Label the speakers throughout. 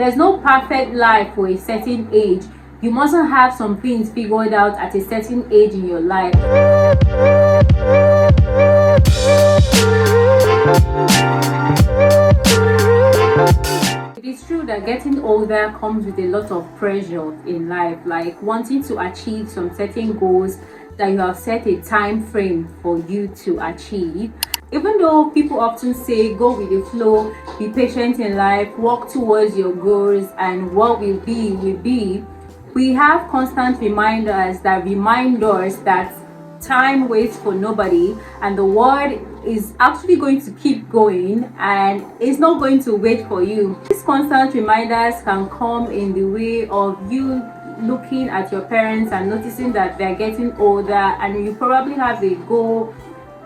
Speaker 1: There's no perfect life for a certain age. You mustn't have some things figured out at a certain age in your life. It is true that getting older comes with a lot of pressure in life, like wanting to achieve some certain goals that you have set a time frame for you to achieve. Even though people often say go with the flow, be patient in life, work towards your goals, and what will be, we have constant reminders that remind us that time waits for nobody, and the world is actually going to keep going and it's not going to wait for you. These constant reminders can come in the way of you looking at your parents and noticing that they're getting older, and you probably have a goal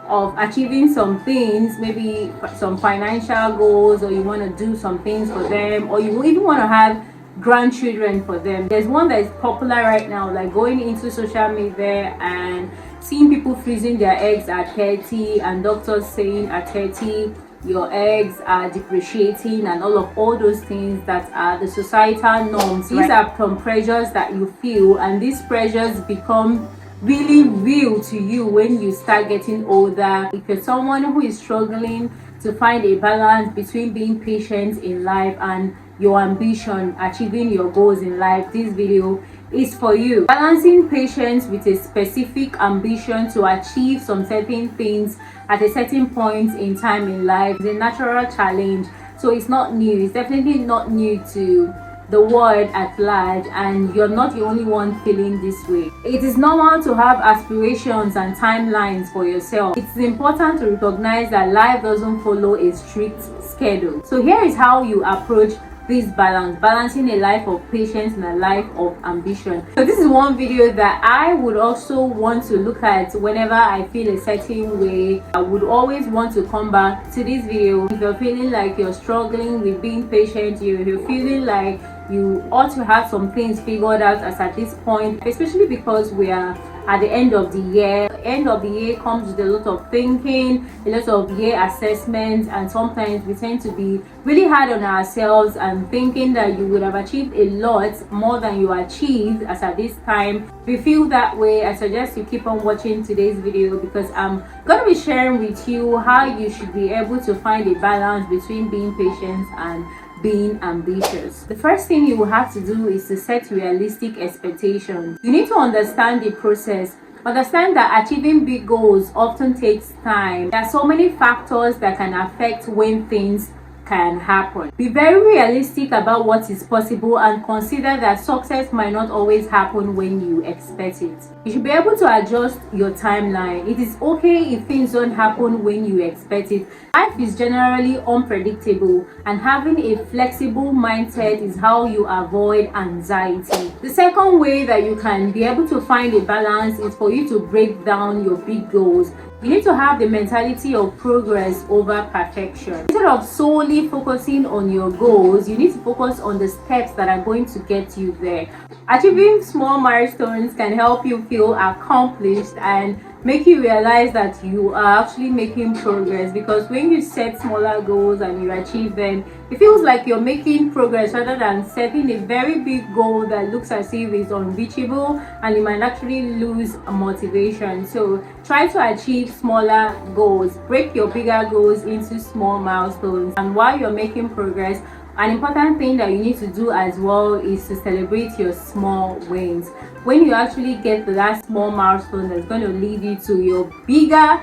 Speaker 1: of achieving some things, maybe some financial goals, or you want to do some things for them, or you even want to have grandchildren for them. There's one that is popular right now, like going into social media and seeing people freezing their eggs at 30, and doctors saying at 30 your eggs are depreciating, and all those things that are the societal norms. These are some pressures that you feel, and these pressures become really real to you when you start getting older. If you're someone who is struggling to find a balance between being patient in life and your ambition, achieving your goals in life, this video is for you. Balancing patience with a specific ambition to achieve some certain things at a certain point in time in life is a natural challenge. So it's not new. It's definitely not new to the world at large, and you're not the only one feeling this way. It is normal to have aspirations and timelines for yourself. It's important to recognize that life doesn't follow a strict schedule. So here is how you approach this balance, balancing a life of patience and a life of ambition. So this is one video that I would also want to look at whenever I feel a certain way. I would always want to come back to this video. If you're feeling like you're struggling with being patient, you're feeling like you ought to have some things figured out as at this point, especially because we are at the end of the year. End of the year comes with a lot of thinking, a lot of year assessments, and sometimes we tend to be really hard on ourselves and thinking that you would have achieved a lot more than you achieved as at this time. If you feel that way, I suggest you keep on watching today's video, because I'm gonna be sharing with you how you should be able to find a balance between being patient and being ambitious. The first thing you will have to do is to set realistic expectations. You need to understand the process. Understand that achieving big goals often takes time. There are so many factors that can affect when things can happen. Be very realistic about what is possible, and consider that success might not always happen when you expect it. You should be able to adjust your timeline. It is okay if things don't happen when you expect it. Life is generally unpredictable, and having a flexible mindset is how you avoid anxiety. The second way that you can be able to find a balance is for you to break down your big goals. You need to have the mentality of progress over perfection. Instead of solely focusing on your goals, you need to focus on the steps that are going to get you there. Achieving small milestones can help you feel accomplished and make you realize that you are actually making progress, because when you set smaller goals and you achieve them, it feels like you're making progress rather than setting a very big goal that looks as if it's unreachable, and you might actually lose motivation. So try to achieve smaller goals, break your bigger goals into small milestones, and while you're making progress, an important thing that you need to do as well is to celebrate your small wins. When you actually get to that small milestone that's going to lead you to your bigger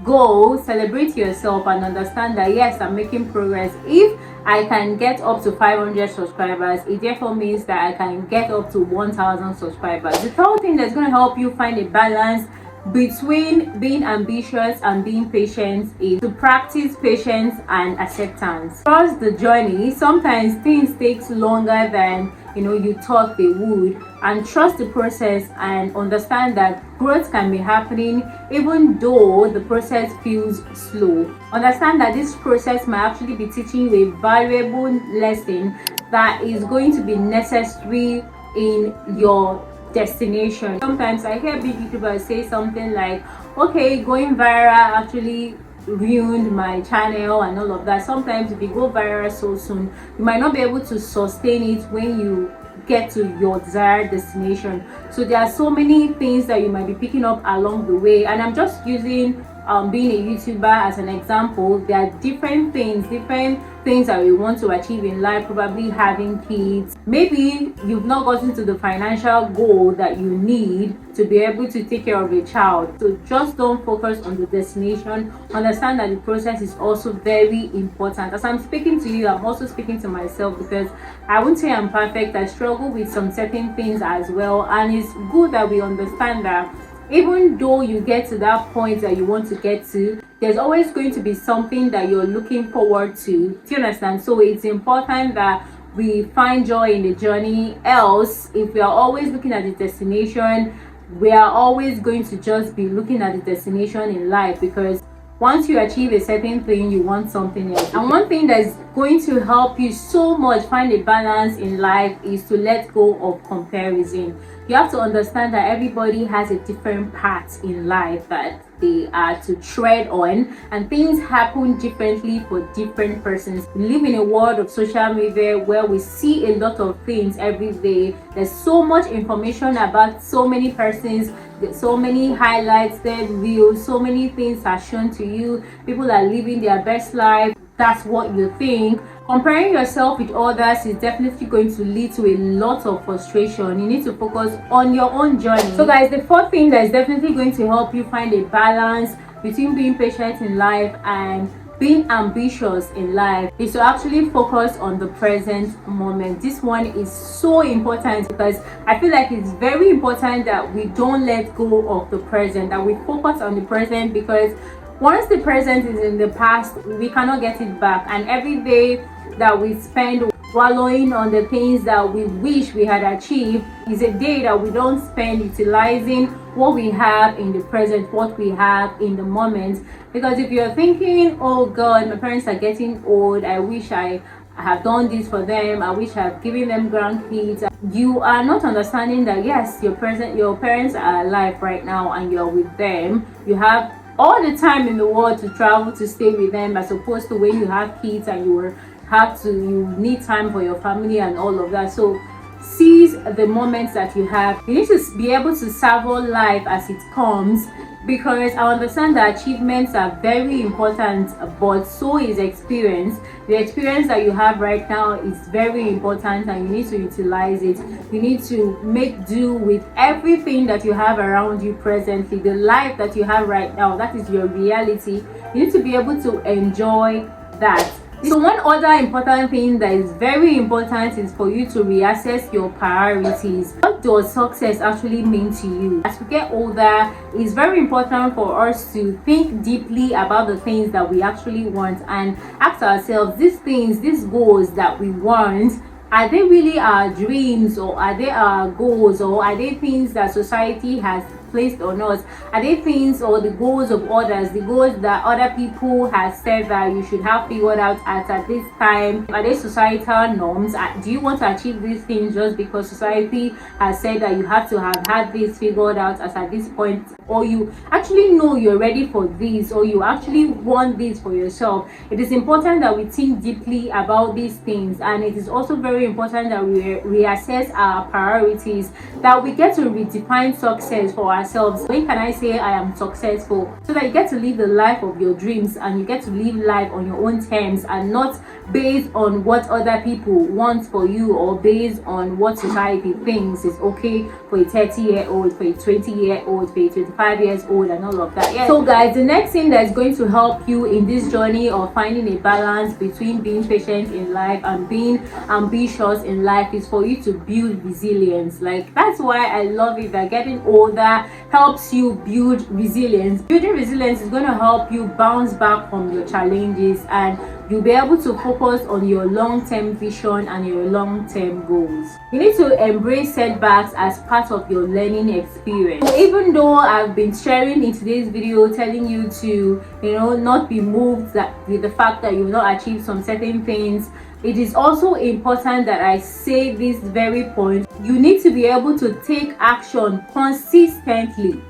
Speaker 1: goal, celebrate yourself and understand that yes, I'm making progress. If I can get up to 500 subscribers, it therefore means that I can get up to 1,000 subscribers. The third thing that's going to help you find a balance between being ambitious and being patient is to practice patience and acceptance. Trust the journey. Sometimes things take longer than you thought they would, and trust the process and understand that growth can be happening even though the process feels slow. Understand that this process might actually be teaching you a valuable lesson that is going to be necessary in your destination. Sometimes I hear big YouTubers say something like, okay, going viral actually ruined my channel and all of that. Sometimes if you go viral so soon, you might not be able to sustain it when you get to your desired destination. So there are so many things that you might be picking up along the way, and I'm just using being a YouTuber as an example. There are different things that we want to achieve in life, probably having kids. Maybe you've not gotten to the financial goal that you need to be able to take care of a child. So just don't focus on the destination. Understand that the process is also very important. As I'm speaking to you, I'm also speaking to myself, because I won't say I'm perfect. I struggle with some certain things as well, and it's good that we understand that even though you get to that point that you want to get to, there's always going to be something that you're looking forward to. Do you understand? So it's important that we find joy in the journey. Else, if we are always looking at the destination, we are always going to just be looking at the destination in life, because once you achieve a certain thing, you want something else. And one thing that's going to help you so much find a balance in life is to let go of comparison. You have to understand that everybody has a different path in life that they are to tread on, and things happen differently for different persons. We live in a world of social media where we see a lot of things every day. There's so much information about so many persons, so many highlights, reels, so many things are shown to you. People are living their best life. That's what you think. Comparing yourself with others is definitely going to lead to a lot of frustration. You need to focus on your own journey. So guys, the fourth thing that is definitely going to help you find a balance between being patient in life and being ambitious in life is to actually focus on the present moment. This one is so important, because I feel like it's very important that we don't let go of the present, that we focus on the present, because once the present is in the past, we cannot get it back. And every day that we spend wallowing on the things that we wish we had achieved is a day that we don't spend utilizing what we have in the present, what we have in the moment. Because if you're thinking, oh God, my parents are getting old, I wish I have done this for them, I wish I've given them grandkids, you are not understanding that yes, your parents are alive right now and you're with them. You have all the time in the world to travel to stay with them, as opposed to when you have kids and you need time for your family and all of that. So seize the moments that you have. You need to be able to savor life as it comes, because I understand that achievements are very important, but so is experience. The experience that you have right now is very important, and you need to utilize it. You need to make do with everything that you have around you presently. The life that you have right now, that is your reality. You need to be able to enjoy that. So one other important thing that is very important is for you to reassess your priorities. What does success actually mean to you? As we get older, it's very important for us to think deeply about the things that we actually want and ask ourselves, these things, these goals that we want, are they really our dreams, or are they our goals, or are they things that society has placed on us? Are they things or the goals of others, the goals that other people have said that you should have figured out at this time? Are they societal norms? Do you want to achieve these things just because society has said that you have to have had this figured out as at this point, or you actually know you're ready for this, or you actually want this for yourself? It is important that we think deeply about these things, and it is also very important that we reassess our priorities, that we get to redefine success for ourselves. When can I say I am successful? So that you get to live the life of your dreams, and you get to live life on your own terms, and not based on what other people want for you, or based on what society thinks is okay for a 30-year-old, for a 20-year-old, for a 25 years old, and all of that. Yeah. So guys, the next thing that is going to help you in this journey of finding a balance between being patient in life and being ambitious in life is for you to build resilience. Like, that's why I love it that getting older helps you build resilience. Building resilience is going to help you bounce back from your challenges, and you'll be able to focus on your long-term vision and your long-term goals. You need to embrace setbacks as part of your learning experience. So even though I've been sharing in today's video, telling you to, not be moved with the fact that you've not achieved some certain things, it is also important that I say this very point. You need to be able to take action consistently.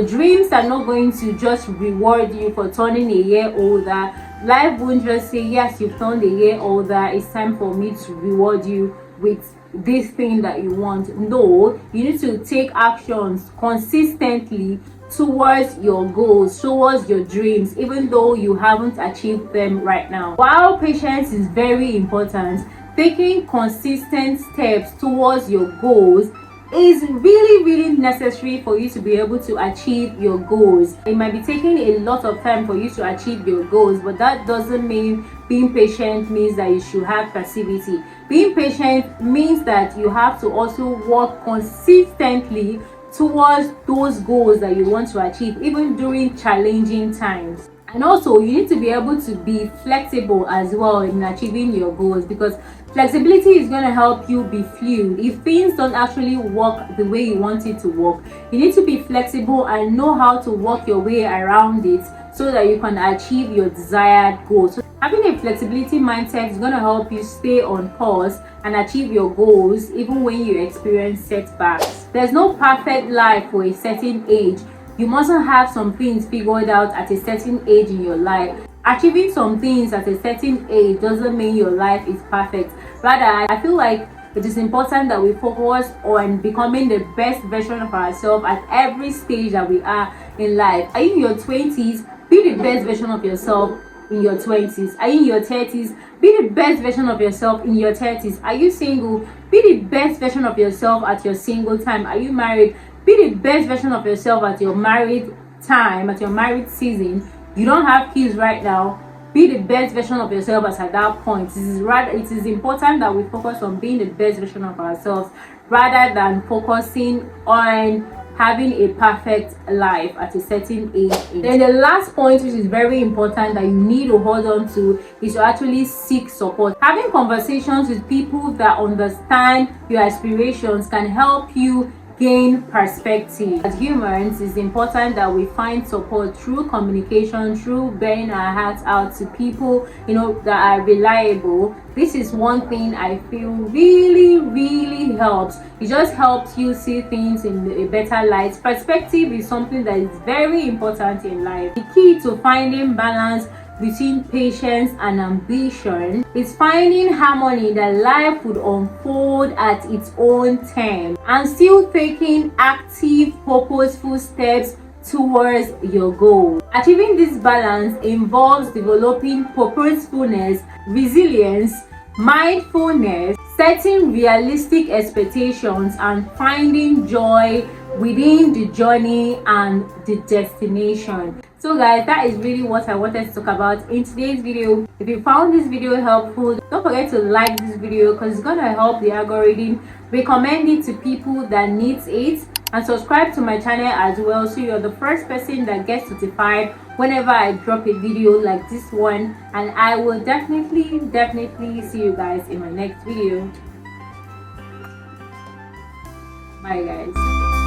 Speaker 1: Dreams are not going to just reward you for turning a year older. Life won't just say, yes, you've turned a year older, it's time for me to reward you with this thing that you want. No, you need to take actions consistently towards your goals, towards your dreams, even though you haven't achieved them right now. While patience is very important, taking consistent steps towards your goals is really necessary for you to be able to achieve your goals. It might be taking a lot of time for you to achieve your goals, but that doesn't mean being patient means that you should have passivity. Being patient means that you have to also work consistently towards those goals that you want to achieve, even during challenging times. And also, you need to be able to be flexible as well in achieving your goals, because flexibility is going to help you be fluid. If things don't actually work the way you want it to work, you need to be flexible and know how to work your way around it so that you can achieve your desired goals. So having a flexibility mindset is going to help you stay on course and achieve your goals even when you experience setbacks. There's no perfect life for a certain age. You mustn't have some things figured out at a certain age in your life. Achieving some things at a certain age doesn't mean your life is perfect. Rather, I feel like it is important that we focus on becoming the best version of ourselves at every stage that we are in life. Are you in your 20s? Be the best version of yourself in your 20s. Are you in your 30s? Be the best version of yourself in your 30s. Are you single? Be the best version of yourself at your single time. Are you married? Be the best version of yourself at your married time, at your married season. You don't have kids right now. Be the best version of yourself at that point. It is important that we focus on being the best version of ourselves rather than focusing on having a perfect life at a certain age. Then the last point, which is very important that you need to hold on to, is to actually seek support. Having conversations with people that understand your aspirations can help you gain perspective. As humans, it's important that we find support through communication, through bearing our hearts out to people that are reliable. This is one thing I feel really helps. It just helps you see things in a better light. Perspective is something that is very important in life. The key to finding balance between patience and ambition is finding harmony that life would unfold at its own time and still taking active, purposeful steps towards your goal. Achieving this balance involves developing purposefulness, resilience, mindfulness, setting realistic expectations, and finding joy within the journey and the destination. So guys, that is really what I wanted to talk about in today's video. If you found this video helpful, don't forget to like this video because it's gonna help the algorithm recommend it to people that needs it, and subscribe to my channel as well so you're the first person that gets notified whenever I drop a video like this one. And I will definitely see you guys in my next video. Bye guys.